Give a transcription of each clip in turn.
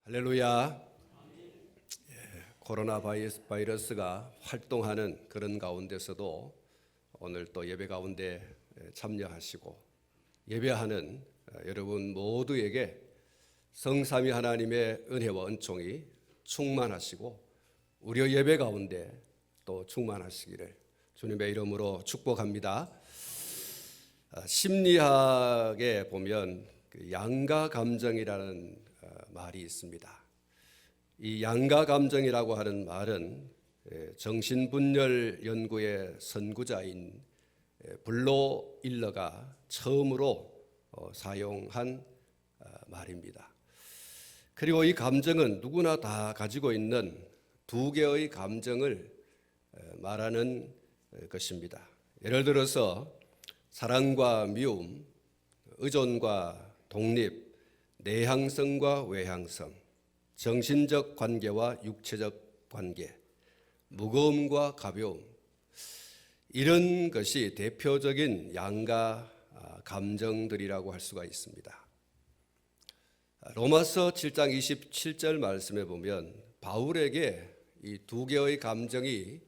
할렐루야. 코로나 바이러스가 활동하는 그런 가운데서도 오늘 또 예배 가운데 참여하시고 예배하는 여러분 모두에게 성삼위 하나님의 은혜와 은총이 충만하시고 우리 예배 가운데 또 충만하시기를 주님의 이름으로 축복합니다. 심리학에 보면 양가 감정이라는 말이 있습니다. 이 양가 감정이라고 하는 말은 정신분열 연구의 선구자인 블로 일러가 처음으로 사용한 말입니다. 그리고 이 감정은 누구나 다 가지고 있는 두 개의 감정을 말하는 것입니다. 예를 들어서 사랑과 미움, 의존과 독립, 내향성과 외향성, 정신적 관계와 육체적 관계, 무거움과 가벼움, 이런 것이 대표적인 양가 감정들이라고 할 수가 있습니다. 로마서 7장 27절 말씀에 보면 바울에게 이 두 개의 감정이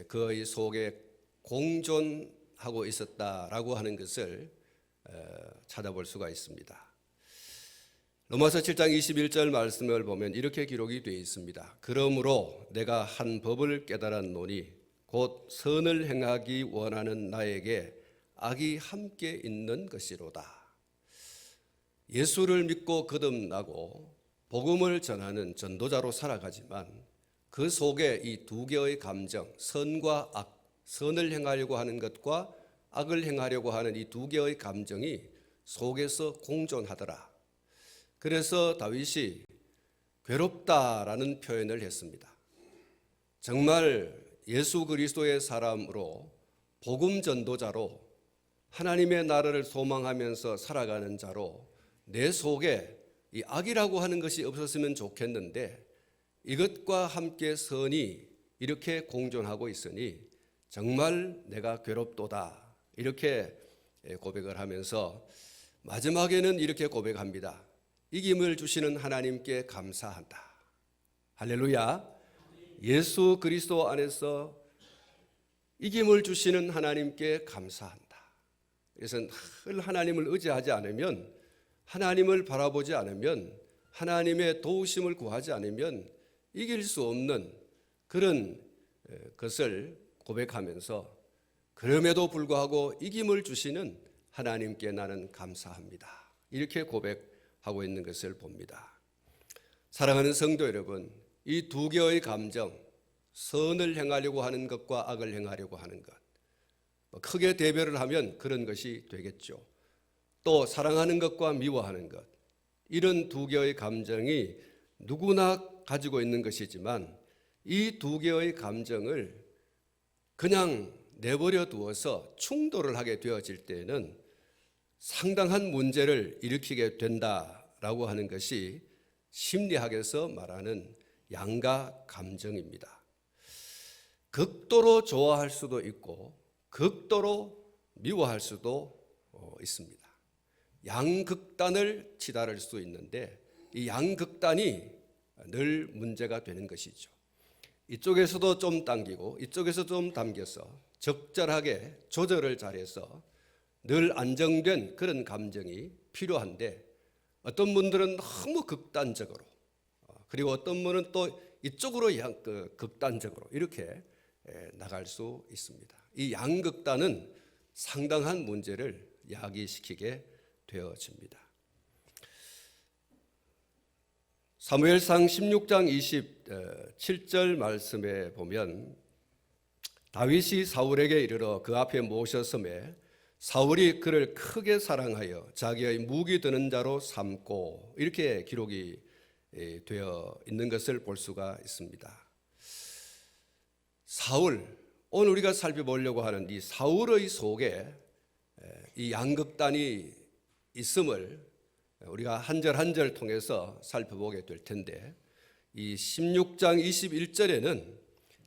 그의 속에 공존하고 있었다라고 하는 것을 찾아볼 수가 있습니다. 로마서 7장 21절 말씀을 보면 이렇게 기록이 되어 있습니다. 그러므로 내가 한 법을 깨달았노니 곧 선을 행하기 원하는 나에게 악이 함께 있는 것이로다. 예수를 믿고 거듭나고 복음을 전하는 전도자로 살아가지만 그 속에 이 두 개의 감정, 선과 악, 선을 행하려고 하는 것과 악을 행하려고 하는 이 두 개의 감정이 속에서 공존하더라. 그래서 다윗이 괴롭다라는 표현을 했습니다. 정말 예수 그리스도의 사람으로 복음 전도자로 하나님의 나라를 소망하면서 살아가는 자로 내 속에 이 악이라고 하는 것이 없었으면 좋겠는데 이것과 함께 선이 이렇게 공존하고 있으니 정말 내가 괴롭도다, 이렇게 고백을 하면서 마지막에는 이렇게 고백합니다. 이김을 주시는 하나님께 감사한다. 할렐루야. 예수 그리스도 안에서 이김을 주시는 하나님께 감사한다. 그래서 늘 하나님을 의지하지 않으면, 하나님을 바라보지 않으면, 하나님의 도우심을 구하지 않으면 이길 수 없는 그런 것을 고백하면서 그럼에도 불구하고 이김을 주시는 하나님께 나는 감사합니다, 이렇게 고백하고 있는 것을 봅니다. 사랑하는 성도 여러분, 이 두 개의 감정, 선을 행하려고 하는 것과 악을 행하려고 하는 것, 크게 대별을 하면 그런 것이 되겠죠. 또 사랑하는 것과 미워하는 것, 이런 두 개의 감정이 누구나 가지고 있는 것이지만 이 두 개의 감정을 그냥 내버려 두어서 충돌을 하게 되어질 때에는 상당한 문제를 일으키게 된다라고 하는 것이 심리학에서 말하는 양가 감정입니다. 극도로 좋아할 수도 있고 극도로 미워할 수도 있습니다. 양극단을 치달을 수 있는데 이 양극단이 늘 문제가 되는 것이죠. 이쪽에서도 좀 당기고 이쪽에서 좀 당겨서 적절하게 조절을 잘해서 늘 안정된 그런 감정이 필요한데 어떤 분들은 너무 극단적으로, 그리고 어떤 분은 또 이쪽으로 극단적으로 이렇게 나갈 수 있습니다. 이 양극단은 상당한 문제를 야기시키게 되어집니다. 사무엘상 16장 27절 말씀에 보면 다윗이 사울에게 이르러 그 앞에 모셨음에 사울이 그를 크게 사랑하여 자기의 무기 드는 자로 삼고, 이렇게 기록이 되어 있는 것을 볼 수가 있습니다. 사울, 오늘 우리가 살펴보려고 하는 이 사울의 속에 이 양극단이 있음을 우리가 한 절 한 절 통해서 살펴보게 될 텐데, 이 16장 21절에는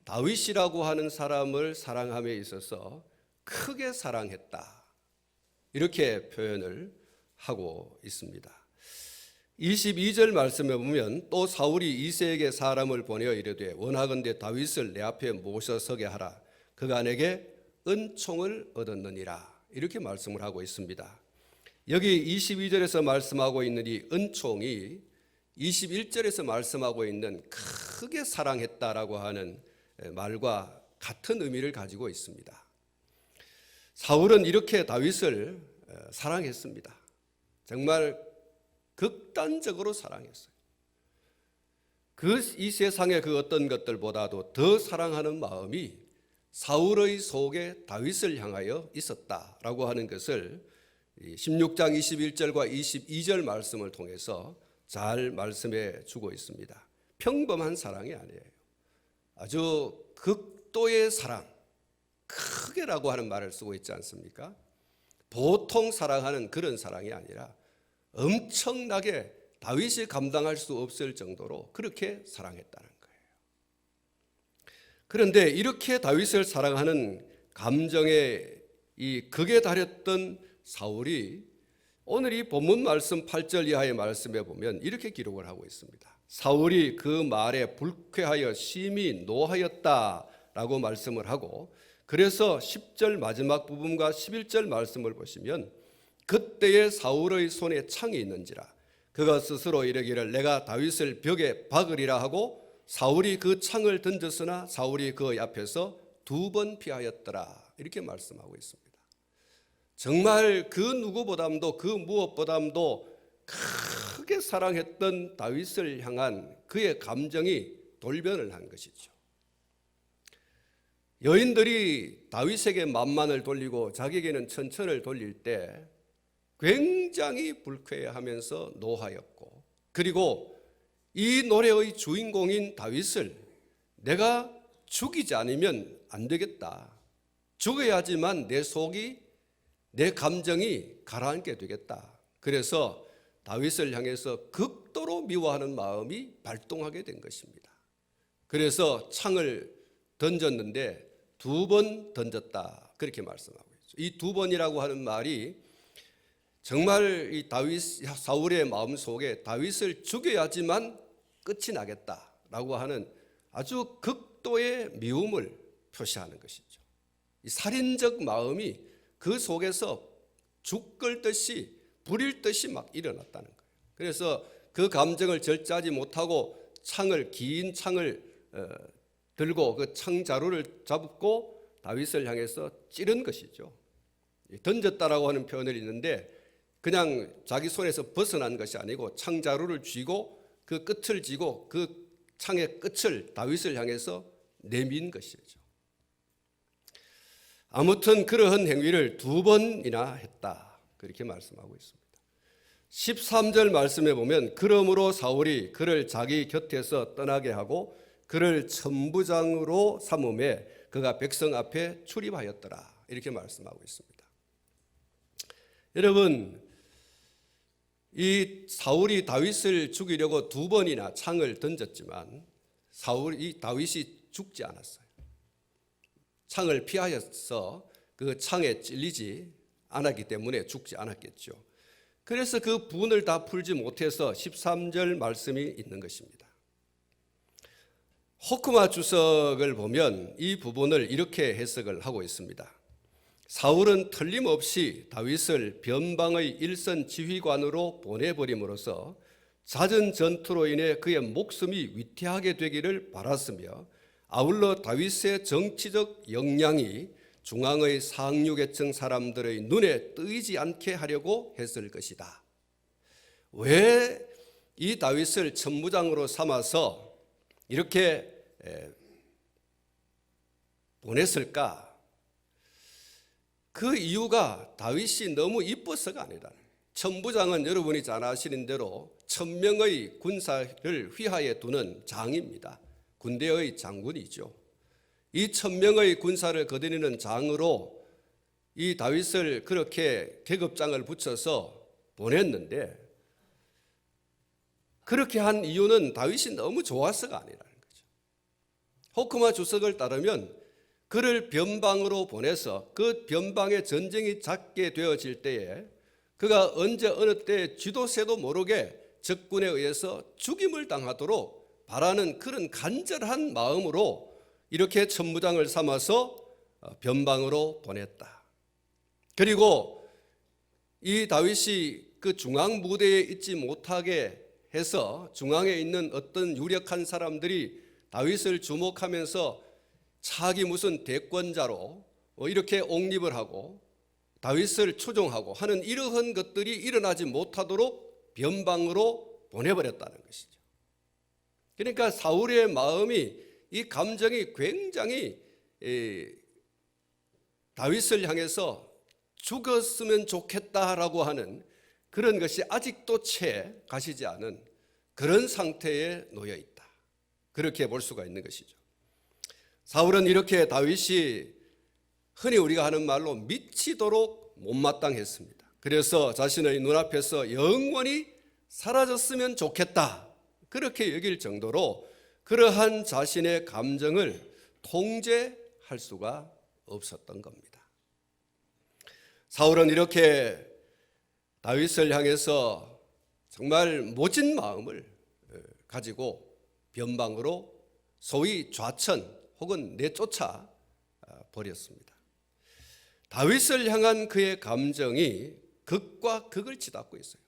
다윗이라고 하는 사람을 사랑함에 있어서 크게 사랑했다, 이렇게 표현을 하고 있습니다. 22절 말씀에 보면 또 사울이 이새에게 사람을 보내어 이르되 원하건대 다윗을 내 앞에 모셔서게 하라. 그가 내게 은총을 얻었느니라. 이렇게 말씀을 하고 있습니다. 여기 22절에서 말씀하고 있는 이 은총이 21절에서 말씀하고 있는 크게 사랑했다라고 하는 말과 같은 의미를 가지고 있습니다. 사울은 이렇게 다윗을 사랑했습니다. 정말 극단적으로 사랑했어요. 이 세상의 그 어떤 것들보다도 더 사랑하는 마음이 사울의 속에 다윗을 향하여 있었다라고 하는 것을 16장 21절과 22절 말씀을 통해서 잘 말씀해 주고 있습니다. 평범한 사랑이 아니에요. 아주 극도의 사랑, 크게라고 하는 말을 쓰고 있지 않습니까? 보통 사랑하는 그런 사랑이 아니라 엄청나게 다윗이 감당할 수 없을 정도로 그렇게 사랑했다는 거예요. 그런데 이렇게 다윗을 사랑하는 감정의 이 극에 달했던 사울이 오늘 이 본문 말씀 8절 이하의 말씀에 보면 이렇게 기록을 하고 있습니다. 사울이 그 말에 불쾌하여 심히 노하였다라고 말씀을 하고, 그래서 10절 마지막 부분과 11절 말씀을 보시면 그때에 사울의 손에 창이 있는지라 그가 스스로 이르기를 내가 다윗을 벽에 박으리라 하고 사울이 그 창을 던졌으나 사울이 그 앞에서 2번 피하였더라. 이렇게 말씀하고 있습니다. 정말 그 누구보다도 그 무엇보다도 크게 사랑했던 다윗을 향한 그의 감정이 돌변을 한 것이죠. 여인들이 다윗에게 만만을 돌리고 자기에게는 천천을 돌릴 때 굉장히 불쾌해하면서 노하였고, 그리고 이 노래의 주인공인 다윗을 내가 죽이지 않으면 안 되겠다. 죽어야지만 내 속이, 내 감정이 가라앉게 되겠다. 그래서 다윗을 향해서 극도로 미워하는 마음이 발동하게 된 것입니다. 그래서 창을 던졌는데 2번 던졌다. 그렇게 말씀하고 있죠. 이 2번이라고 하는 말이 정말 이 사울의 마음 속에 다윗을 죽여야지만 끝이 나겠다라고 하는 아주 극도의 미움을 표시하는 것이죠. 이 살인적 마음이 그 속에서 죽을듯이 불일듯이 막 일어났다는 거예요. 그래서 그 감정을 절제하지 못하고 긴 창을 들고 그 창자루를 잡고 다윗을 향해서 찌른 것이죠. 던졌다라고 하는 표현을 있는데 그냥 자기 손에서 벗어난 것이 아니고 창자루를 쥐고 그 끝을 쥐고 그 창의 끝을 다윗을 향해서 내민 것이죠. 아무튼 그러한 행위를 2번이나 했다. 그렇게 말씀하고 있습니다. 13절 말씀에 보면 그러므로 사울이 그를 자기 곁에서 떠나게 하고 그를 천부장으로 삼음에 그가 백성 앞에 출입하였더라. 이렇게 말씀하고 있습니다. 여러분, 이 사울이 다윗을 죽이려고 2번이나 창을 던졌지만 다윗이 죽지 않았어요. 창을 피하여서 그 창에 찔리지 않았기 때문에 죽지 않았겠죠. 그래서 그 분을 다 풀지 못해서 13절 말씀이 있는 것입니다. 호크마 주석을 보면 이 부분을 이렇게 해석을 하고 있습니다. 사울은 틀림없이 다윗을 변방의 일선 지휘관으로 보내버림으로써 잦은 전투로 인해 그의 목숨이 위태하게 되기를 바랐으며 아울러 다윗의 정치적 역량이 중앙의 상류계층 사람들의 눈에 뜨이지 않게 하려고 했을 것이다. 왜 이 다윗을 천부장으로 삼아서 이렇게 보냈을까? 그 이유가 다윗이 너무 이뻐서가 아니라, 천부장은 여러분이 잘 아시는 대로 1000명의 군사를 휘하에 두는 장입니다. 군대의 장군이죠. 이 1000명의 군사를 거느리는 장으로 이 다윗을 그렇게 계급장을 붙여서 보냈는데, 그렇게 한 이유는 다윗이 너무 좋아서가 아니라는 거죠. 호크마 주석을 따르면 그를 변방으로 보내서 그 변방의 전쟁이 잦게 되어질 때에 그가 언제 어느 때 쥐도 새도 모르게 적군에 의해서 죽임을 당하도록 바라는 그런 간절한 마음으로 이렇게 천부장을 삼아서 변방으로 보냈다. 그리고 이 다윗이 그 중앙 무대에 있지 못하게 해서 중앙에 있는 어떤 유력한 사람들이 다윗을 주목하면서 자기 무슨 대권자로 이렇게 옹립을 하고 다윗을 추종하고 하는 이러한 것들이 일어나지 못하도록 변방으로 보내버렸다는 것이죠. 그러니까 사울의 마음이, 이 감정이 굉장히 다윗을 향해서 죽었으면 좋겠다라고 하는 그런 것이 아직도 채 가시지 않은 그런 상태에 놓여 있다. 그렇게 볼 수가 있는 것이죠. 사울은 이렇게 다윗이 흔히 우리가 하는 말로 미치도록 못마땅했습니다. 그래서 자신의 눈앞에서 영원히 사라졌으면 좋겠다, 그렇게 여길 정도로 그러한 자신의 감정을 통제할 수가 없었던 겁니다. 사울은 이렇게 다윗을 향해서 정말 모진 마음을 가지고 변방으로 소위 좌천 혹은 내쫓아 버렸습니다. 다윗을 향한 그의 감정이 극과 극을 치닫고 있어요.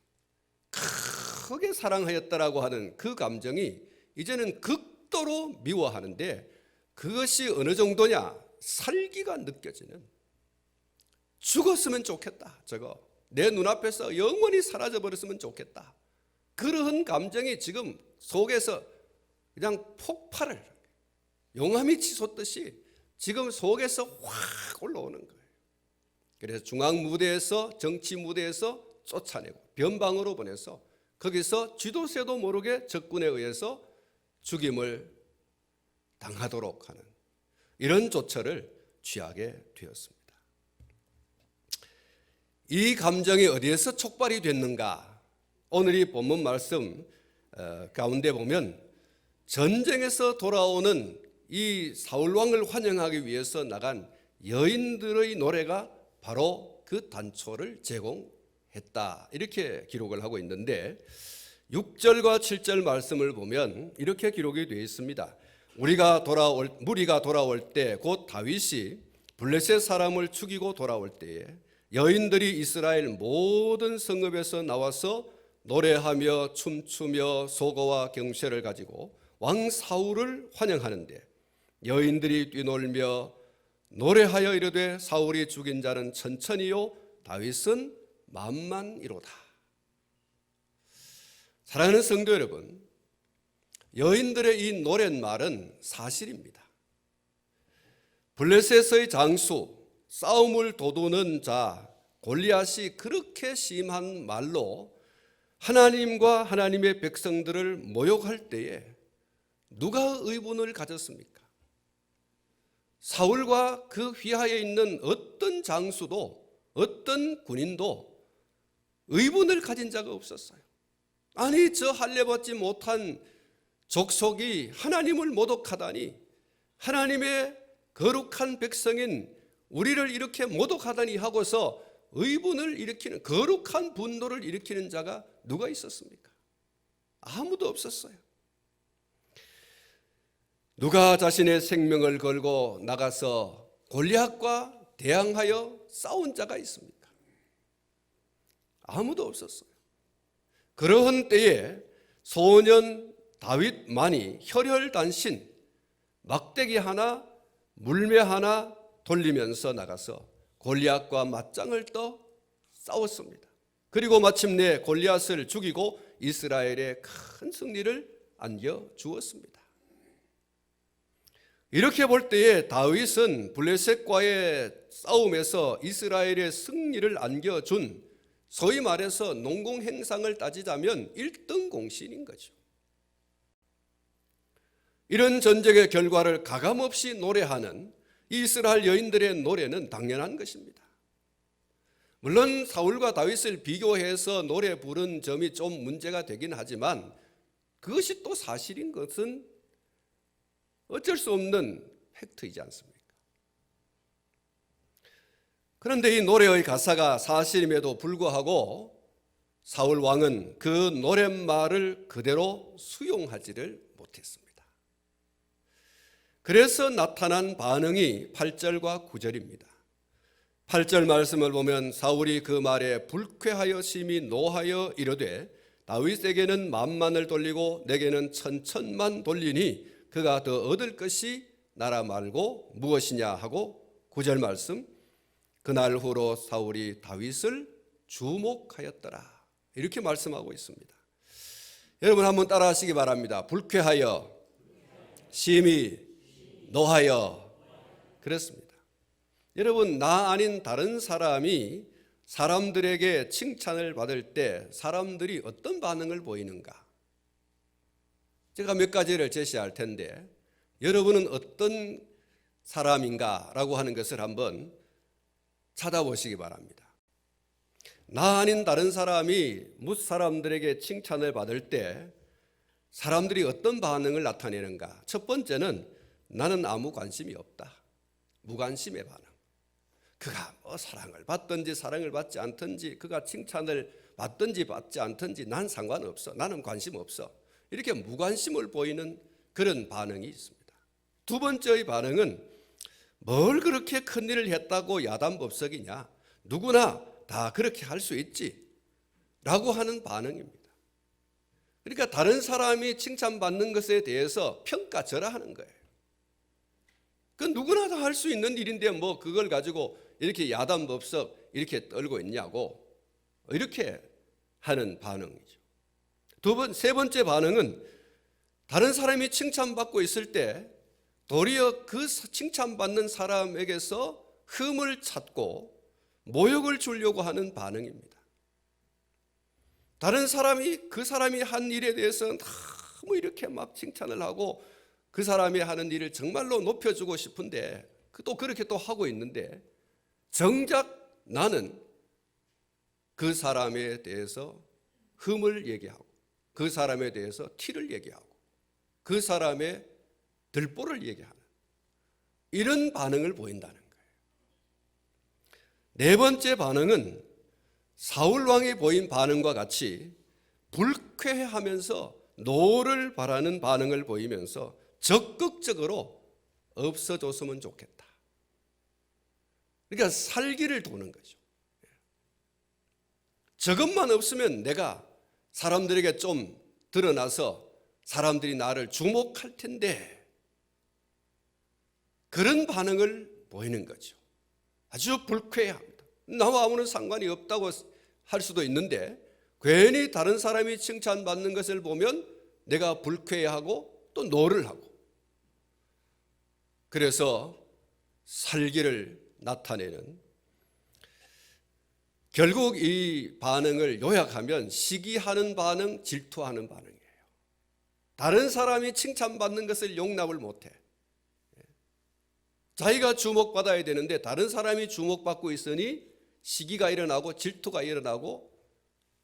크게 사랑하였다라고 하는 그 감정이 이제는 극도로 미워하는데, 그것이 어느 정도냐? 살기가 느껴지는, 죽었으면 좋겠다, 저거 내 눈앞에서 영원히 사라져버렸으면 좋겠다, 그러한 감정이 지금 속에서 그냥 폭발을, 용암이 치솟듯이 지금 속에서 확 올라오는 거예요. 그래서 중앙 무대에서, 정치 무대에서 쫓아내고 변방으로 보내서 거기서 쥐도 새도 모르게 적군에 의해서 죽임을 당하도록 하는 이런 조처를 취하게 되었습니다. 이 감정이 어디에서 촉발이 됐는가? 오늘 이 본문 말씀 가운데 보면 전쟁에서 돌아오는 이 사울왕을 환영하기 위해서 나간 여인들의 노래가 바로 그 단초를 제공했다, 이렇게 기록을 하고 있는데, 6절과 7절 말씀을 보면 이렇게 기록이 되어 있습니다. 무리가 돌아올 때 곧 다윗이 블레셋 사람을 죽이고 돌아올 때에 여인들이 이스라엘 모든 성읍에서 나와서 노래하며 춤추며 소고와 경쇠를 가지고 왕 사울을 환영하는데, 여인들이 뛰놀며 노래하여 이르되 사울이 죽인 자는 천천히요 다윗은 만만이로다. 사랑하는 성도 여러분, 여인들의 이 노랫말은 사실입니다. 블레셋의 장수, 싸움을 도두는 자 골리앗이 그렇게 심한 말로 하나님과 하나님의 백성들을 모욕할 때에 누가 의분을 가졌습니까? 사울과 그 휘하에 있는 어떤 장수도, 어떤 군인도 의분을 가진 자가 없었어요. 아니, 저 할례받지 못한 족속이 하나님을 모독하다니, 하나님의 거룩한 백성인 우리를 이렇게 모독하다니 하고서 의분을 일으키는, 거룩한 분노를 일으키는 자가 누가 있었습니까? 아무도 없었어요. 누가 자신의 생명을 걸고 나가서 골리앗과 대항하여 싸운 자가 있습니까? 아무도 없었어요. 그러한 때에 소년 다윗만이 혈혈단신 막대기 하나, 물매 하나 돌리면서 나가서 골리앗과 맞짱을 떠 싸웠습니다. 그리고 마침내 골리앗을 죽이고 이스라엘에 큰 승리를 안겨 주었습니다. 이렇게 볼 때에 다윗은 블레셋과의 싸움에서 이스라엘의 승리를 안겨준, 소위 말해서 농공행상을 따지자면 1등 공신인 거죠. 이런 전쟁의 결과를 가감없이 노래하는 이스라엘 여인들의 노래는 당연한 것입니다. 물론 사울과 다윗을 비교해서 노래 부른 점이 좀 문제가 되긴 하지만 그것이 또 사실인 것은 어쩔 수 없는 팩트이지 않습니까? 그런데 이 노래의 가사가 사실임에도 불구하고 사울 왕은 그 노랫말을 그대로 수용하지를 못했습니다. 그래서 나타난 반응이 8절과 9절입니다. 8절 말씀을 보면 사울이 그 말에 불쾌하여 심히 노하여 이르되 다윗에게는 만만을 돌리고 내게는 천천만 돌리니 그가 더 얻을 것이 나라 말고 무엇이냐 하고 9절 말씀, 그날 후로 사울이 다윗을 주목하였더라, 이렇게 말씀하고 있습니다. 여러분 한번 따라 하시기 바랍니다. 불쾌하여, 심히, 노하여. 그렇습니다. 여러분, 나 아닌 다른 사람이 사람들에게 칭찬을 받을 때 사람들이 어떤 반응을 보이는가? 제가 몇 가지를 제시할 텐데 여러분은 어떤 사람인가라고 하는 것을 한번 찾아보시기 바랍니다. 나 아닌 다른 사람이 뭇 사람들에게 칭찬을 받을 때 사람들이 어떤 반응을 나타내는가? 첫 번째는 나는 아무 관심이 없다. 무관심의 반응. 그가 뭐 사랑을 받든지 사랑을 받지 않든지, 그가 칭찬을 받든지 받지 않든지 난 상관없어. 나는 관심 없어. 이렇게 무관심을 보이는 그런 반응이 있습니다. 두 번째의 반응은 뭘 그렇게 큰일을 했다고 야단법석이냐? 누구나 다 그렇게 할 수 있지 라고 하는 반응입니다. 그러니까 다른 사람이 칭찬받는 것에 대해서 평가절하하는 거예요. 그 누구나 다 할 수 있는 일인데 뭐 그걸 가지고 이렇게 야단법석 이렇게 떨고 있냐고, 이렇게 하는 반응이죠. 세 번째 반응은 다른 사람이 칭찬받고 있을 때 도리어 그 칭찬받는 사람에게서 흠을 찾고 모욕을 주려고 하는 반응입니다. 다른 사람이 그 사람이 한 일에 대해서 너무 이렇게 막 칭찬을 하고 그 사람이 하는 일을 정말로 높여주고 싶은데 또 그렇게 또 하고 있는데 정작 나는 그 사람에 대해서 흠을 얘기하고 그 사람에 대해서 티를 얘기하고 그 사람의 들보를 얘기하는 이런 반응을 보인다는 거예요. 네 번째 반응은 사울 왕이 보인 반응과 같이 불쾌해하면서 노를 바라는 반응을 보이면서 적극적으로 없어졌으면 좋겠다. 그러니까 살기를 도는 거죠. 저것만 없으면 내가 사람들에게 좀 드러나서 사람들이 나를 주목할 텐데, 그런 반응을 보이는 거죠. 아주 불쾌해합니다. 나와 아무런 상관이 없다고 할 수도 있는데 괜히 다른 사람이 칭찬받는 것을 보면 내가 불쾌해하고 또 노를 하고, 그래서 살기를 나타내는, 결국 이 반응을 요약하면 시기하는 반응, 질투하는 반응이에요. 다른 사람이 칭찬받는 것을 용납을 못해. 자기가 주목받아야 되는데 다른 사람이 주목받고 있으니 시기가 일어나고 질투가 일어나고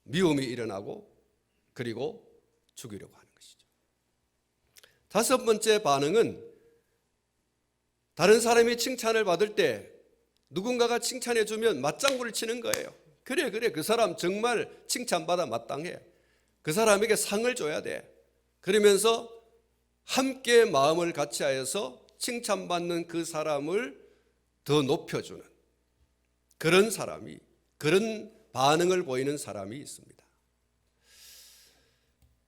미움이 일어나고 그리고 죽이려고 하는 것이죠. 다섯 번째 반응은 다른 사람이 칭찬을 받을 때 누군가가 칭찬해 주면 맞장구를 치는 거예요. 그래 그 사람 정말 칭찬받아 마땅해. 그 사람에게 상을 줘야 돼. 그러면서 함께 마음을 같이 하여서 칭찬받는 그 사람을 더 높여주는 그런 사람이, 그런 반응을 보이는 사람이 있습니다.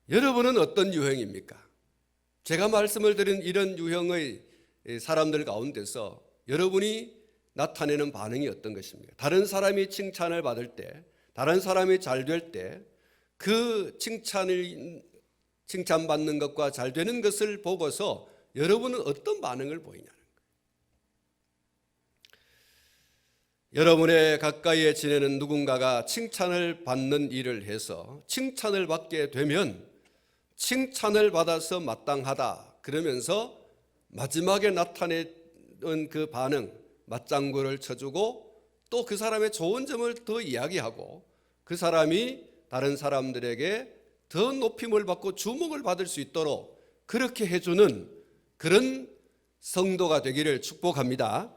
여러분은 어떤 유형입니까? 제가 말씀을 드린 이런 유형의 사람들 가운데서 여러분이 나타내는 반응이 어떤 것입니까? 다른 사람이 칭찬을 받을 때, 다른 사람이 잘 될 때 그 칭찬받는 것과 잘 되는 것을 보고서 여러분은 어떤 반응을 보이냐는 거예요. 여러분의 가까이에 지내는 누군가가 칭찬을 받는 일을 해서 칭찬을 받게 되면 칭찬을 받아서 마땅하다 그러면서 마지막에 나타내는 그 반응, 맞장구를 쳐주고 또 그 사람의 좋은 점을 더 이야기하고 그 사람이 다른 사람들에게 더 높임을 받고 주목을 받을 수 있도록 그렇게 해주는 그런 성도가 되기를 축복합니다.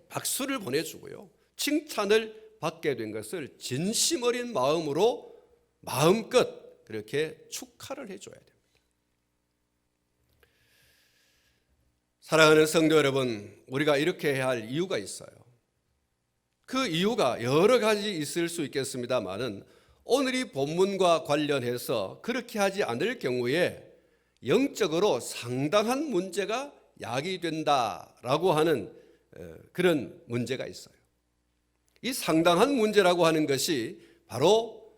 박수를 보내주고요, 칭찬을 받게 된 것을 진심 어린 마음으로 마음껏 그렇게 축하를 해줘야 됩니다. 사랑하는 성도 여러분, 우리가 이렇게 해야 할 이유가 있어요. 그 이유가 여러 가지 있을 수 있겠습니다만은 오늘 이 본문과 관련해서 그렇게 하지 않을 경우에 영적으로 상당한 문제가 야기된다라고 하는 그런 문제가 있어요. 이 상당한 문제라고 하는 것이 바로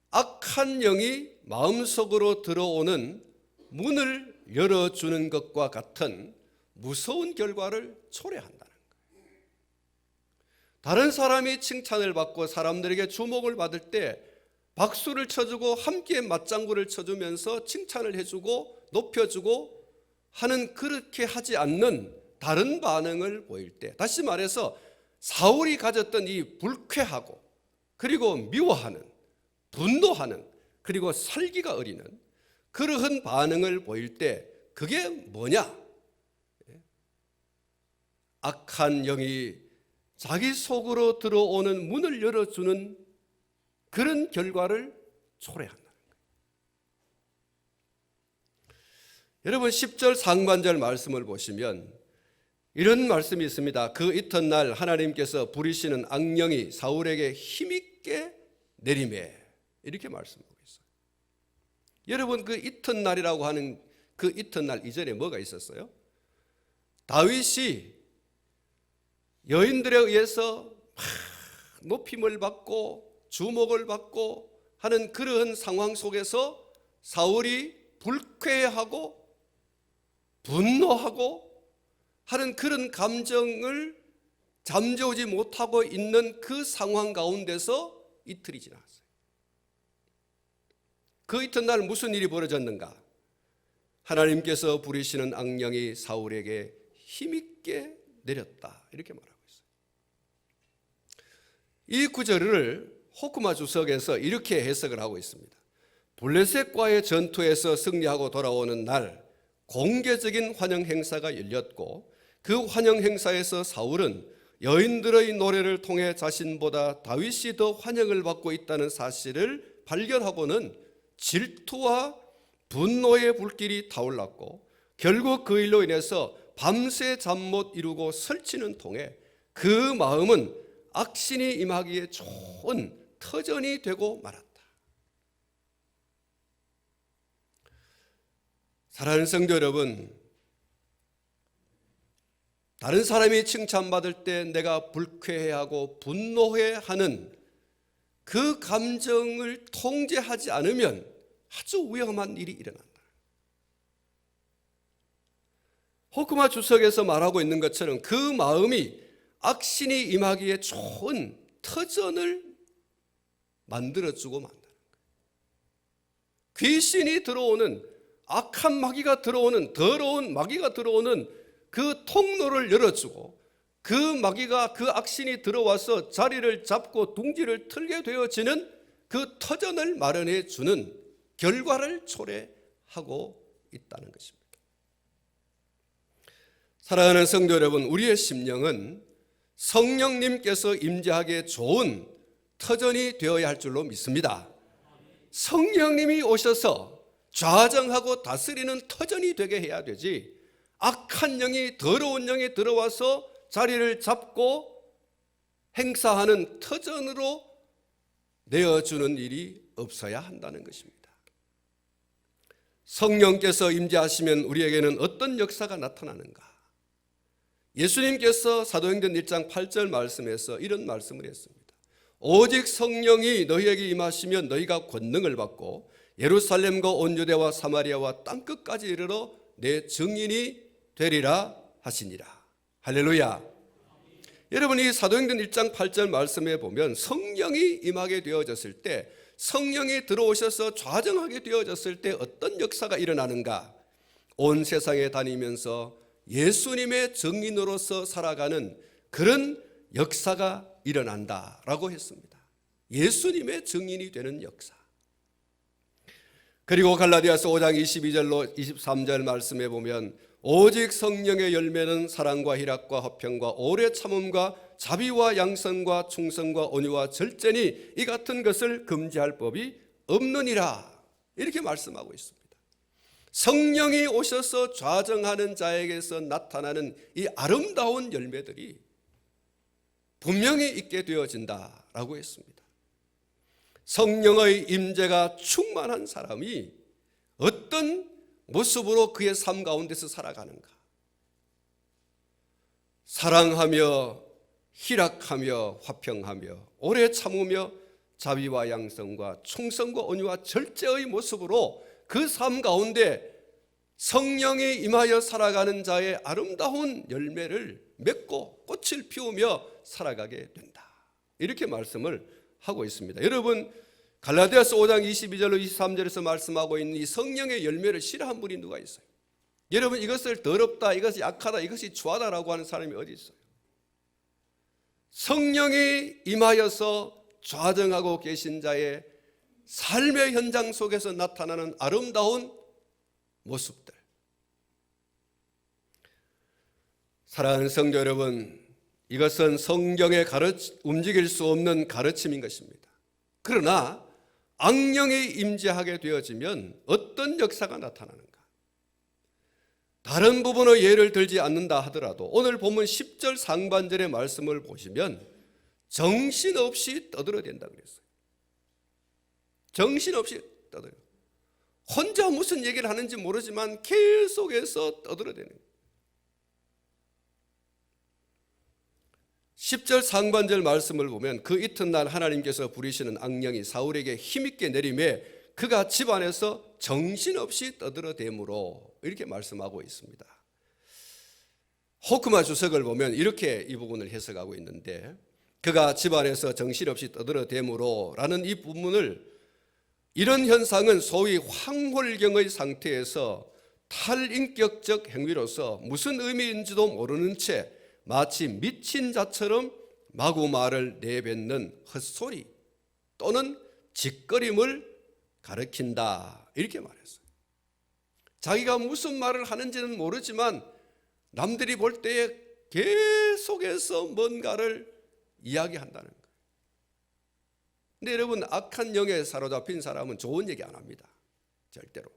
악한 영이 마음속으로 들어오는 문을 열어주는 것과 같은 무서운 결과를 초래한다는 거예요. 다른 사람이 칭찬을 받고 사람들에게 주목을 받을 때 박수를 쳐주고 함께 맞장구를 쳐주면서 칭찬을 해주고 높여주고 하는, 그렇게 하지 않는 다른 반응을 보일 때, 다시 말해서 사울이 가졌던 이 불쾌하고 그리고 미워하는, 분노하는, 그리고 살기가 어리는 그러한 반응을 보일 때 그게 뭐냐? 악한 영이 자기 속으로 들어오는 문을 열어주는 그런 결과를 초래한다는 거예요. 여러분 10절 상반절 말씀을 보시면 이런 말씀이 있습니다. 그 이튿날 하나님께서 부리시는 악령이 사울에게 힘있게 내리매, 이렇게 말씀하고 있어요. 여러분 그 이튿날이라고 하는 그 이튿날 이전에 뭐가 있었어요? 다윗이 여인들에 의해서 높임을 받고 주목을 받고 하는 그러한 상황 속에서 사울이 불쾌하고 분노하고 하는 그런 감정을 잠재우지 못하고 있는 그 상황 가운데서 이틀이 지났어요. 그 이튿날 무슨 일이 벌어졌는가? 하나님께서 부리시는 악령이 사울에게 힘있게 내렸다, 이렇게 말합니다. 이 구절을 호크마 주석에서 이렇게 해석을 하고 있습니다. 블레셋과의 전투에서 승리하고 돌아오는 날 공개적인 환영 행사가 열렸고, 그 환영 행사에서 사울은 여인들의 노래를 통해 자신보다 다윗이 더 환영을 받고 있다는 사실을 발견하고는 질투와 분노의 불길이 타올랐고, 결국 그 일로 인해서 밤새 잠 못 이루고 설치는 통에 그 마음은 악신이 임하기에 좋은 터전이 되고 말았다. 사랑하는 성도 여러분, 다른 사람이 칭찬받을 때 내가 불쾌해하고 분노해하는 그 감정을 통제하지 않으면 아주 위험한 일이 일어난다. 호크마 주석에서 말하고 있는 것처럼 그 마음이 악신이 임하기에 좋은 터전을 만들어주고 만드는 거예요. 귀신이 들어오는, 악한 마귀가 들어오는, 더러운 마귀가 들어오는 그 통로를 열어주고, 그 마귀가, 그 악신이 들어와서 자리를 잡고 둥지를 틀게 되어지는 그 터전을 마련해 주는 결과를 초래하고 있다는 것입니다. 사랑하는 성도 여러분, 우리의 심령은 성령님께서 임재하기에 좋은 터전이 되어야 할 줄로 믿습니다. 성령님이 오셔서 좌정하고 다스리는 터전이 되게 해야 되지, 악한 영이, 더러운 영이 들어와서 자리를 잡고 행사하는 터전으로 내어주는 일이 없어야 한다는 것입니다. 성령께서 임재하시면 우리에게는 어떤 역사가 나타나는가? 예수님께서 사도행전 1장 8절 말씀에서 이런 말씀을 했습니다. 오직 성령이 너희에게 임하시면 너희가 권능을 받고 예루살렘과 온 유대와 사마리아와 땅끝까지 이르러 내 증인이 되리라 하시니라. 할렐루야. 여러분, 이 사도행전 1장 8절 말씀에 보면 성령이 임하게 되어졌을 때, 성령이 들어오셔서 좌정하게 되어졌을 때 어떤 역사가 일어나는가? 온 세상에 다니면서 예수님의 증인으로서 살아가는 그런 역사가 일어난다라고 했습니다. 예수님의 증인이 되는 역사. 그리고 갈라디아서 5장 22절로 23절 말씀에 보면 오직 성령의 열매는 사랑과 희락과 화평과 오래 참음과 자비와 양선과 충성과 온유와 절제니 이 같은 것을 금지할 법이 없느니라. 이렇게 말씀하고 있습니다. 성령이 오셔서 좌정하는 자에게서 나타나는 이 아름다운 열매들이 분명히 있게 되어진다라고 했습니다. 성령의 임재가 충만한 사람이 어떤 모습으로 그의 삶 가운데서 살아가는가? 사랑하며 희락하며 화평하며 오래 참으며 자비와 양성과 충성과 온유와 절제의 모습으로 그 삶 가운데 성령이 임하여 살아가는 자의 아름다운 열매를 맺고 꽃을 피우며 살아가게 된다. 이렇게 말씀을 하고 있습니다. 여러분, 갈라디아서 5장 22절로 23절에서 말씀하고 있는 이 성령의 열매를 싫어한 분이 누가 있어요? 여러분, 이것을 더럽다, 이것이 약하다, 이것이 추하다라고 하는 사람이 어디 있어요? 성령이 임하여서 좌정하고 계신 자의 삶의 현장 속에서 나타나는 아름다운 모습들. 사랑하는 성도 여러분, 이것은 성경에 움직일 수 없는 가르침인 것입니다. 그러나 악령이 임재하게 되어지면 어떤 역사가 나타나는가? 다른 부분의 예를 들지 않는다 하더라도 오늘 본문 10절 상반절의 말씀을 보시면 정신없이 떠들어댄다 그랬어요. 정신없이 떠들어. 혼자 무슨 얘기를 하는지 모르지만 계속해서 떠들어대는 거예요. 10절 상반절 말씀을 보면 그 이튿날 하나님께서 부리시는 악령이 사울에게 힘있게 내림에 그가 집안에서 정신없이 떠들어대므로 이렇게 말씀하고 있습니다. 호크마 주석을 보면 이렇게 이 부분을 해석하고 있는데, 그가 집안에서 정신없이 떠들어대므로 라는 이 부분을, 이런 현상은 소위 황홀경의 상태에서 탈인격적 행위로서 무슨 의미인지도 모르는 채 마치 미친 자처럼 마구 말을 내뱉는 헛소리 또는 짓거림을 가리킨다, 이렇게 말했어요. 자기가 무슨 말을 하는지는 모르지만 남들이 볼 때에 계속해서 뭔가를 이야기한다는 거예요. 근데 여러분, 악한 영에 사로잡힌 사람은 좋은 얘기 안 합니다. 절대로.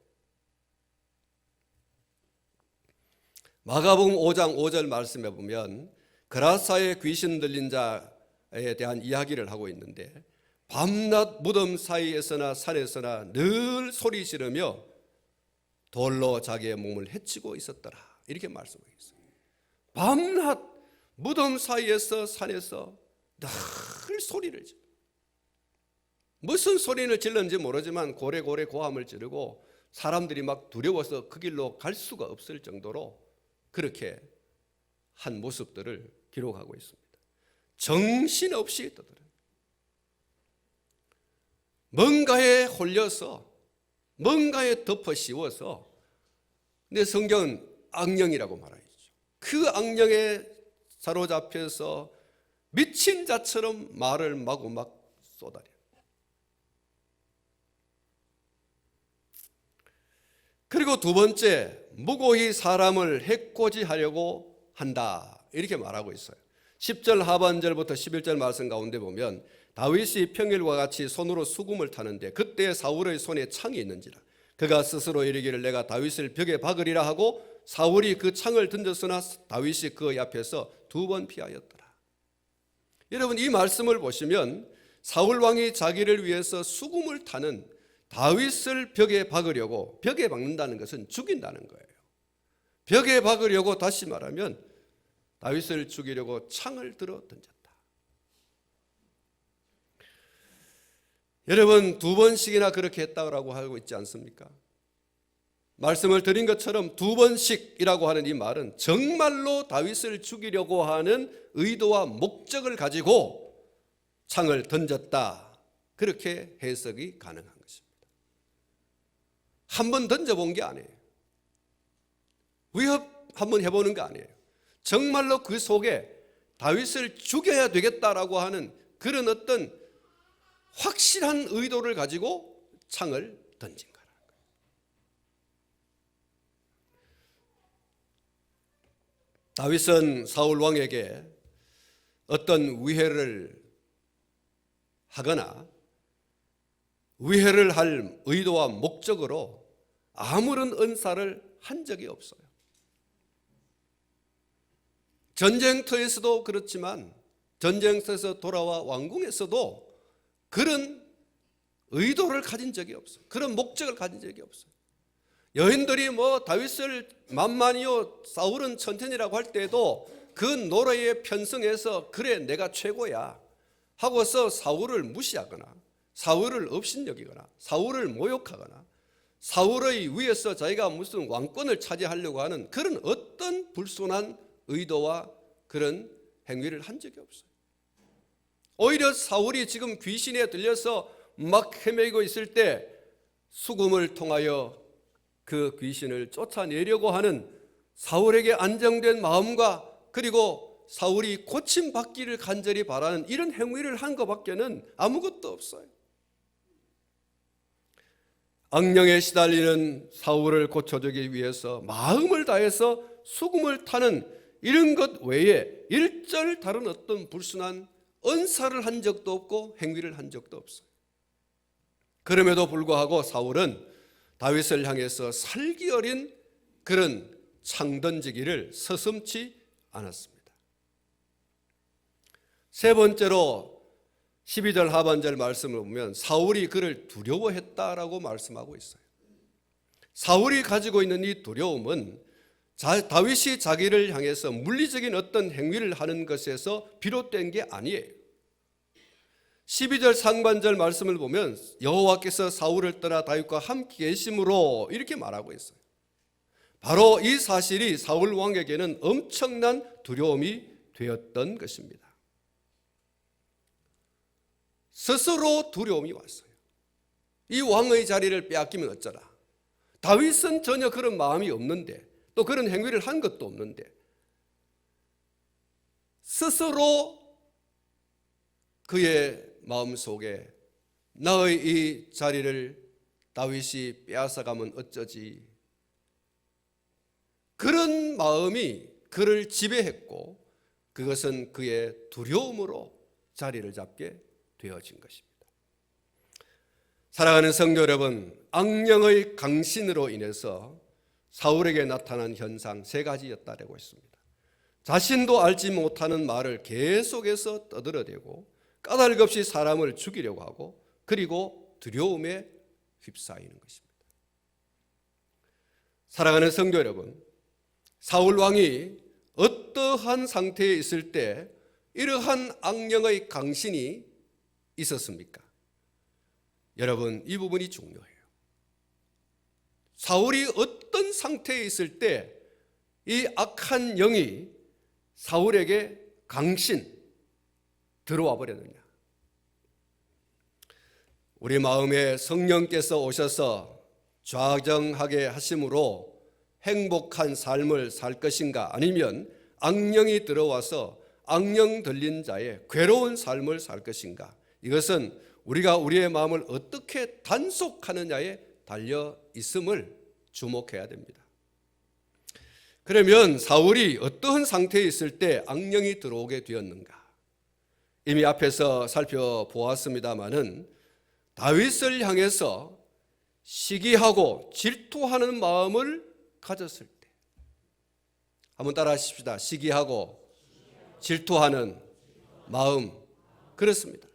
마가복음 5장 5절 말씀에 보면 그라사의 귀신 들린 자에 대한 이야기를 하고 있는데, 밤낮 무덤 사이에서나 산에서나 늘 소리 지르며 돌로 자기의 몸을 해치고 있었더라, 이렇게 말씀하고 있어요. 밤낮 무덤 사이에서 산에서 늘 소리를 질러. 무슨 소리를 질렀는지 모르지만 고래고래 고함을 지르고 사람들이 막 두려워서 그 길로 갈 수가 없을 정도로 그렇게 한 모습들을 기록하고 있습니다. 정신없이 떠들어요. 뭔가에 홀려서, 뭔가에 덮어 씌워서, 근데 성경은 악령이라고 말하죠. 그 악령에 사로잡혀서 미친 자처럼 말을 마구 막 쏟아내요. 그리고 두 번째, 무고히 사람을 해코지하려고 한다, 이렇게 말하고 있어요. 10절 하반절부터 11절 말씀 가운데 보면 다윗이 평일과 같이 손으로 수금을 타는데 그때 사울의 손에 창이 있는지라 그가 스스로 이르기를 내가 다윗을 벽에 박으리라 하고 사울이 그 창을 던졌으나 다윗이 그 앞에서 2번 피하였더라. 여러분, 이 말씀을 보시면 사울 왕이 자기를 위해서 수금을 타는 다윗을 벽에 박으려고, 벽에 박는다는 것은 죽인다는 거예요. 벽에 박으려고, 다시 말하면 다윗을 죽이려고 창을 들어 던졌다. 여러분, 2번씩이나 그렇게 했다고 하고 있지 않습니까? 말씀을 드린 것처럼 2번씩이라고 하는 이 말은 정말로 다윗을 죽이려고 하는 의도와 목적을 가지고 창을 던졌다, 그렇게 해석이 가능한 것입니다. 한번 던져본 게 아니에요. 위협 한번 해보는 거 아니에요. 정말로 그 속에 다윗을 죽여야 되겠다라고 하는 그런 어떤 확실한 의도를 가지고 창을 던진 거라는 거예요. 다윗은 사울 왕에게 어떤 위해를 하거나 위해를 할 의도와 목적으로 아무런 은사를 한 적이 없어요. 전쟁터에서도 그렇지만 전쟁터에서 돌아와 왕궁에서도 그런 의도를 가진 적이 없어요. 그런 목적을 가진 적이 없어요. 여인들이 다윗을 만만이요 사울은 천천히라고 할 때에도 그 노래에 편성해서 그래 내가 최고야 하고서 사울을 무시하거나 사울을 업신여기거나 사울을 모욕하거나 사울의 위에서 자기가 무슨 왕권을 차지하려고 하는 그런 어떤 불순한 의도와 그런 행위를 한 적이 없어요. 오히려 사울이 지금 귀신에 들려서 막 헤매고 있을 때 수금을 통하여 그 귀신을 쫓아내려고 하는 사울에게 안정된 마음과 그리고 사울이 고침받기를 간절히 바라는 이런 행위를 한 것밖에는 아무것도 없어요. 악령에 시달리는 사울을 고쳐주기 위해서 마음을 다해서 수금을 타는 이런 것 외에 일절 다른 어떤 불순한 은사를 한 적도 없고 행위를 한 적도 없어요. 그럼에도 불구하고 사울은 다윗을 향해서 살기 어린 그런 창 던지기를 서슴지 않았습니다. 세 번째로 12절 하반절 말씀을 보면 사울이 그를 두려워했다라고 말씀하고 있어요. 사울이 가지고 있는 이 두려움은 다윗이 자기를 향해서 물리적인 어떤 행위를 하는 것에서 비롯된 게 아니에요. 12절 상반절 말씀을 보면 여호와께서 사울을 떠나 다윗과 함께 계심으로 이렇게 말하고 있어요. 바로 이 사실이 사울 왕에게는 엄청난 두려움이 되었던 것입니다. 스스로 두려움이 왔어요. 이 왕의 자리를 빼앗기면 어쩌라. 다윗은 전혀 그런 마음이 없는데 또 그런 행위를 한 것도 없는데 스스로 그의 마음속에 나의 이 자리를 다윗이 빼앗아가면 어쩌지, 그런 마음이 그를 지배했고 그것은 그의 두려움으로 자리를 잡게 되어진 것입니다. 사랑하는 성도 여러분, 악령의 강신으로 인해서 사울에게 나타난 현상 세 가지였다라고 했습니다. 자신도 알지 못하는 말을 계속해서 떠들어대고 까닭없이 사람을 죽이려고 하고 그리고 두려움에 휩싸이는 것입니다. 사랑하는 성도 여러분, 사울 왕이 어떠한 상태에 있을 때 이러한 악령의 강신이 있었습니까? 여러분, 이 부분이 중요해요. 사울이 어떤 상태에 있을 때 이 악한 영이 사울에게 강신 들어와 버렸느냐? 우리 마음에 성령께서 오셔서 좌정하게 하심으로 행복한 삶을 살 것인가, 아니면 악령이 들어와서 악령 들린 자의 괴로운 삶을 살 것인가, 이것은 우리가 우리의 마음을 어떻게 단속하느냐에 달려 있음을 주목해야 됩니다. 그러면 사울이 어떠한 상태에 있을 때 악령이 들어오게 되었는가? 이미 앞에서 살펴보았습니다마는 다윗을 향해서 시기하고 질투하는 마음을 가졌을 때, 한번 따라 하십시다. 시기하고 질투하는 마음. 그렇습니다.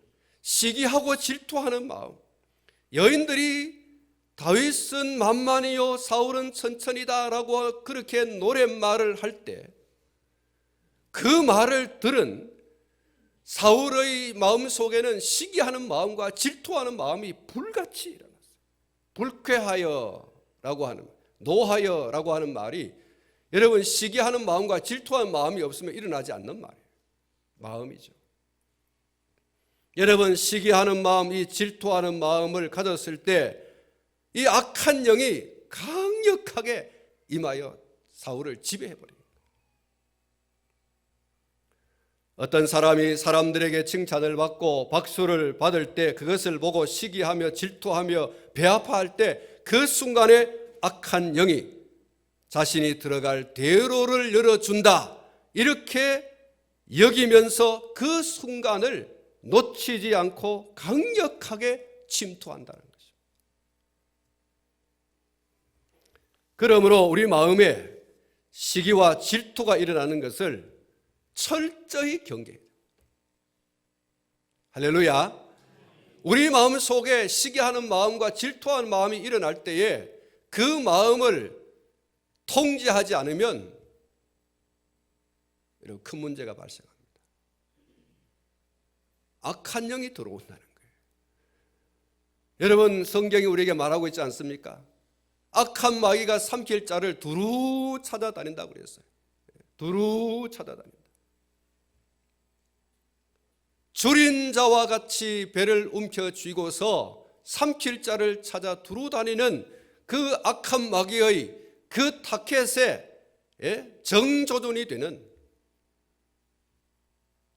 시기하고 질투하는 마음. 여인들이 다윗은 만만이요 사울은 천천히다 라고 그렇게 노랫말을 할 때 그 말을 들은 사울의 마음속에는 시기하는 마음과 질투하는 마음이 불같이 일어났어요. 불쾌하여라고 하는, 노하여라고 하는 말이, 여러분, 시기하는 마음과 질투하는 마음이 없으면 일어나지 않는 말이에요. 마음이죠. 여러분, 시기하는 마음, 이 질투하는 마음을 가졌을 때 이 악한 영이 강력하게 임하여 사울을 지배해버립니다. 어떤 사람이 사람들에게 칭찬을 받고 박수를 받을 때 그것을 보고 시기하며 질투하며 배아파할 때 그 순간에 악한 영이 자신이 들어갈 대로를 열어준다, 이렇게 여기면서 그 순간을 놓치지 않고 강력하게 침투한다는 것입니다. 그러므로 우리 마음에 시기와 질투가 일어나는 것을 철저히 경계해야 됩니다. 할렐루야. 우리 마음 속에 시기하는 마음과 질투하는 마음이 일어날 때에 그 마음을 통제하지 않으면 여러분 큰 문제가 발생합니다. 악한 영이 들어온다는 거예요. 여러분 성경이 우리에게 말하고 있지 않습니까? 악한 마귀가 삼킬 자를 두루 찾아다닌다고 그랬어요. 두루 찾아다닌다. 줄인 자와 같이 배를 움켜쥐고서 삼킬 자를 찾아 두루 다니는 그 악한 마귀의 그 타켓에 정조준이 되는,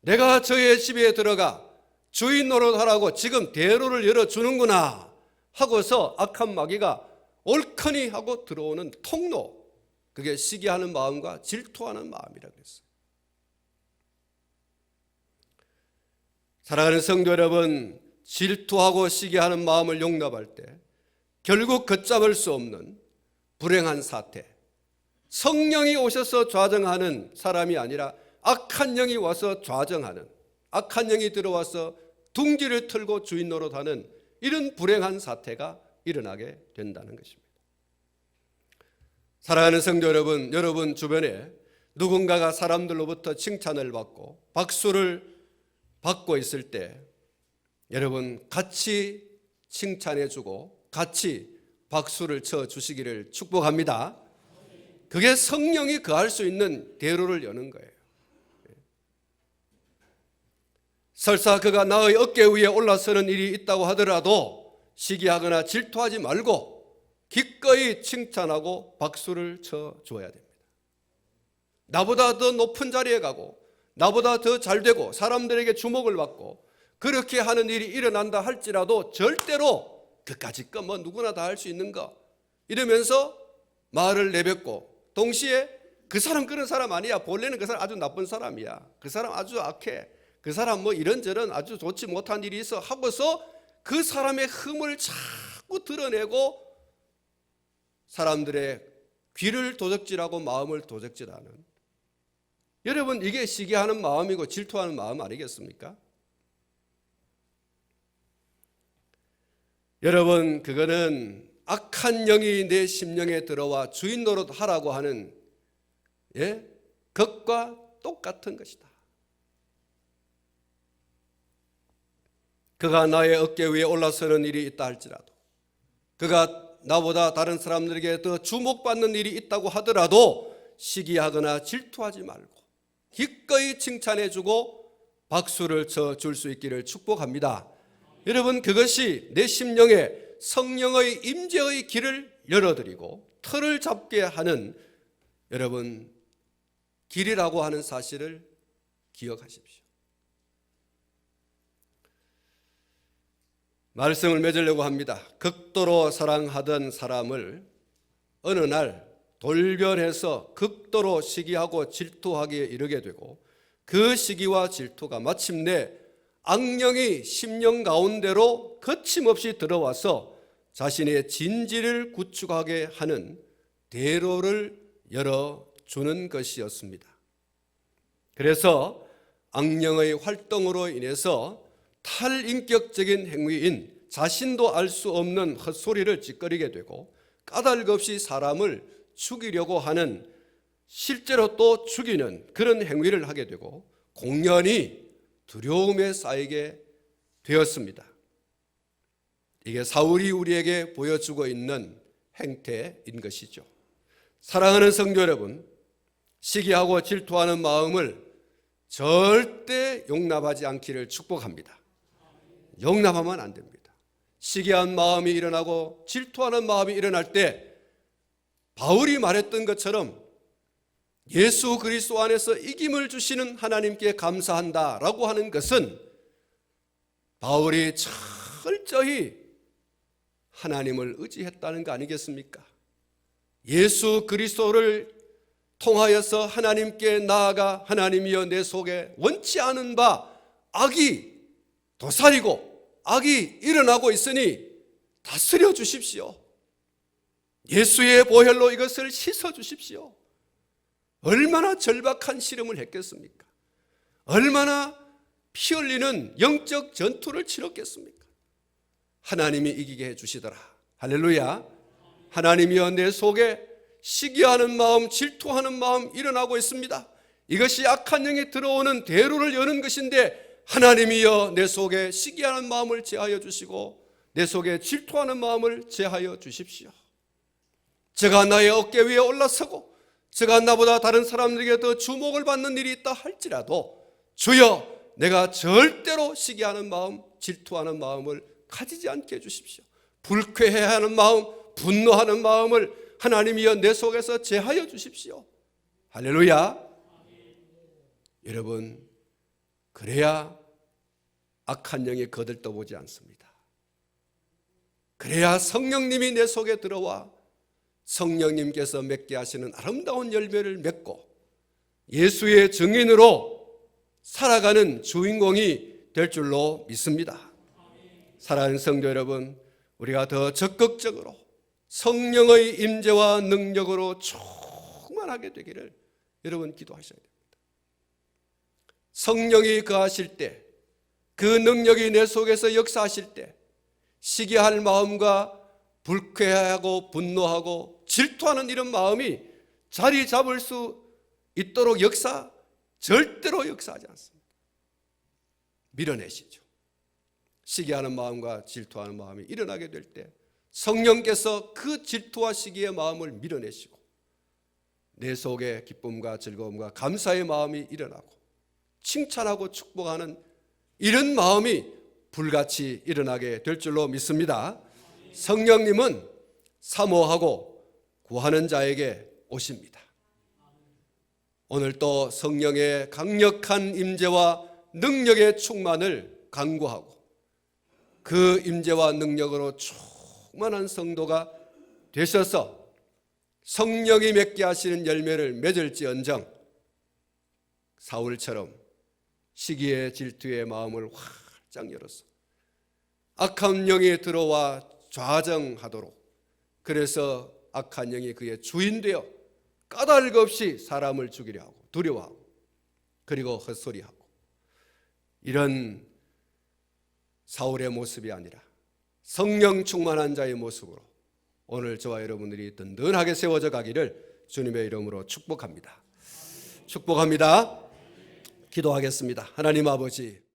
내가 저의 집에 들어가 주인 노릇하라고 지금 대로를 열어주는구나 하고서 악한 마귀가 옳거니 하고 들어오는 통로, 그게 시기하는 마음과 질투하는 마음이라고 했어요. 사랑하는 성도 여러분, 질투하고 시기하는 마음을 용납할 때 결국 걷잡을 수 없는 불행한 사태, 성령이 오셔서 좌정하는 사람이 아니라 악한 영이 와서 좌정하는, 악한 영이 들어와서 둥지를 틀고 주인 노릇하는 이런 불행한 사태가 일어나게 된다는 것입니다. 사랑하는 성도 여러분, 여러분 주변에 누군가가 사람들로부터 칭찬을 받고 박수를 받고 있을 때 여러분 같이 칭찬해주고 같이 박수를 쳐주시기를 축복합니다. 그게 성령이 거할 수 있는 대로를 여는 거예요. 설사 그가 나의 어깨 위에 올라서는 일이 있다고 하더라도 시기하거나 질투하지 말고 기꺼이 칭찬하고 박수를 쳐줘야 됩니다. 나보다 더 높은 자리에 가고 나보다 더 잘되고 사람들에게 주목을 받고 그렇게 하는 일이 일어난다 할지라도 절대로 그까짓 거 뭐 누구나 다 할 수 있는 거 이러면서 말을 내뱉고, 동시에 그 사람 그런 사람 아니야, 본래는 그 사람 아주 나쁜 사람이야, 그 사람 아주 악해, 그 사람 뭐 이런저런 아주 좋지 못한 일이 있어 하고서 그 사람의 흠을 자꾸 드러내고 사람들의 귀를 도적질하고 마음을 도적질하는, 여러분 이게 시기하는 마음이고 질투하는 마음 아니겠습니까? 여러분 그거는 악한 영이 내 심령에 들어와 주인 노릇하라고 하는 것과 똑같은 것이다. 그가 나의 어깨 위에 올라서는 일이 있다 할지라도, 그가 나보다 다른 사람들에게 더 주목받는 일이 있다고 하더라도 시기하거나 질투하지 말고 기꺼이 칭찬해주고 박수를 쳐줄 수 있기를 축복합니다. 여러분 그것이 내 심령에 성령의 임재의 길을 열어드리고 틀을 잡게 하는 여러분 길이라고 하는 사실을 기억하십시오. 말씀을 맺으려고 합니다. 극도로 사랑하던 사람을 어느 날 돌변해서 극도로 시기하고 질투하기에 이르게 되고, 그 시기와 질투가 마침내 악령이 심령 가운데로 거침없이 들어와서 자신의 진지를 구축하게 하는 대로를 열어주는 것이었습니다. 그래서 악령의 활동으로 인해서 탈인격적인 행위인 자신도 알 수 없는 헛소리를 짓거리게 되고, 까닭없이 사람을 죽이려고 하는, 실제로 또 죽이는 그런 행위를 하게 되고 공연히 두려움에 쌓이게 되었습니다. 이게 사울이 우리에게 보여주고 있는 행태인 것이죠. 사랑하는 성도 여러분, 시기하고 질투하는 마음을 절대 용납하지 않기를 축복합니다. 용납하면 안 됩니다. 시기한 마음이 일어나고 질투하는 마음이 일어날 때 바울이 말했던 것처럼 예수 그리스도 안에서 이김을 주시는 하나님께 감사한다라고 하는 것은 바울이 철저히 하나님을 의지했다는 거 아니겠습니까? 예수 그리스도를 통하여서 하나님께 나아가 하나님이여 내 속에 원치 않은 바 악이 도사리고 악이 일어나고 있으니 다스려 주십시오. 예수의 보혈로 이것을 씻어 주십시오. 얼마나 절박한 씨름을 했겠습니까? 얼마나 피 흘리는 영적 전투를 치렀겠습니까? 하나님이 이기게 해주시더라. 할렐루야. 하나님이여 내 속에 시기하는 마음, 질투하는 마음 일어나고 있습니다. 이것이 악한 영이 들어오는 대로를 여는 것인데 하나님이여 내 속에 시기하는 마음을 제하여 주시고 내 속에 질투하는 마음을 제하여 주십시오. 제가 나의 어깨 위에 올라서고 제가 나보다 다른 사람들에게 더 주목을 받는 일이 있다 할지라도 주여 내가 절대로 시기하는 마음, 질투하는 마음을 가지지 않게 해주십시오. 불쾌해하는 마음, 분노하는 마음을 하나님이여 내 속에서 제하여 주십시오. 할렐루야. 여러분, 그래야 악한 영이 거들떠보지 않습니다. 그래야 성령님이 내 속에 들어와 성령님께서 맺게 하시는 아름다운 열매를 맺고 예수의 증인으로 살아가는 주인공이 될 줄로 믿습니다. 사랑하는 성도 여러분, 우리가 더 적극적으로 성령의 임재와 능력으로 충만하게 되기를 여러분 기도하셔야 됩니다. 성령이 거하실 때, 그 능력이 내 속에서 역사하실 때 시기할 마음과 불쾌하고 분노하고 질투하는 이런 마음이 자리 잡을 수 있도록 절대로 역사하지 않습니다. 밀어내시죠. 시기하는 마음과 질투하는 마음이 일어나게 될 때 성령께서 그 질투와 시기의 마음을 밀어내시고 내 속에 기쁨과 즐거움과 감사의 마음이 일어나고 칭찬하고 축복하는 이런 마음이 불같이 일어나게 될 줄로 믿습니다. 성령님은 사모하고 구하는 자에게 오십니다. 오늘 또 성령의 강력한 임재와 능력의 충만을 간구하고 그 임재와 능력으로 충만한 성도가 되셔서 성령이 맺게 하시는 열매를 맺을지언정 사울처럼 시기의 질투의 마음을 활짝 열어서 악한 영이 들어와 좌정하도록, 그래서 악한 영이 그의 주인되어 까닭 없이 사람을 죽이려 하고 두려워하고 그리고 헛소리하고, 이런 사울의 모습이 아니라 성령 충만한 자의 모습으로 오늘 저와 여러분들이 든든하게 세워져 가기를 주님의 이름으로 축복합니다. 축복합니다. 기도하겠습니다. 하나님 아버지,